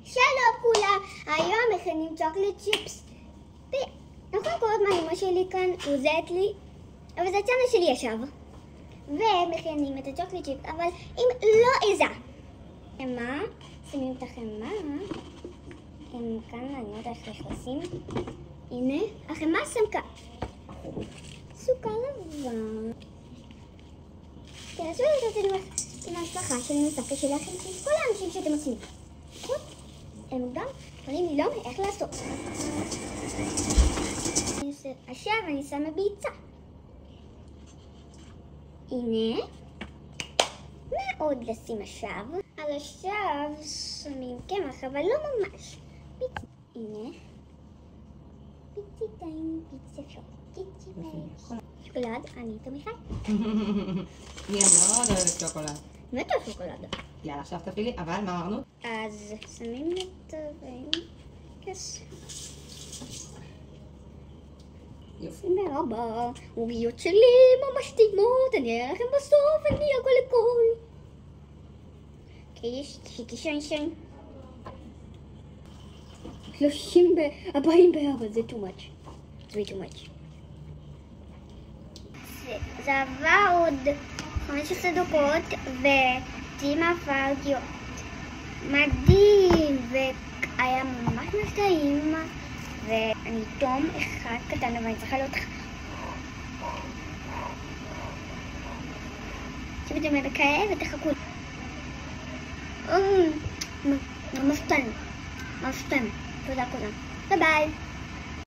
שלום כולם, היום מכינים צ'וקולד צ'יפס. נכון, קוראות מהאמא שלי כאן עוזרת לי, אבל זה הצ'אנל שלי ישב. ומכינים את הצ'וקולד צ'יפס, אבל אם לא עיזה. חמה, שמים את החמה. כאן אני יודעת איך לשים. הנה, החמה סמכה. סוכר לבן. תנסו לעשות את זה עם ההשלכה שלי מספר שלכם, עם כל האנשים שאתם עושים. הם גם דברים לי לא איך לעשות. עכשיו אני שמה ביצה. הנה. מה עוד לשים עכשיו? על עכשיו שמים קמח, אבל לא ממש. הנה. פיצתיים, פיצה שוקולד. שוקולד, אני תמיכה. אני מאוד אוהבת שוקולד. באמת אוהב שוקולד. יאללה, עכשיו תפעילי, אבל מה אמרנו? אז שמים את כס. יופי. מרבה, עוגיות שלי ממש טעימות, אני אראה לכם בסוף, אני הכל לכל. יש שיקי שיין. 40 אבל זה too much. זה way too much. זה עבר עוד 15 דקות וטעימה עבר עוגיות. מדהים, והיה ממש טעים, ואני תום אחד קטן, אבל אני צריכה להיות עכשיו אתם מכאב ותחכו. ממש טעים. תודה כולם. ביי ביי.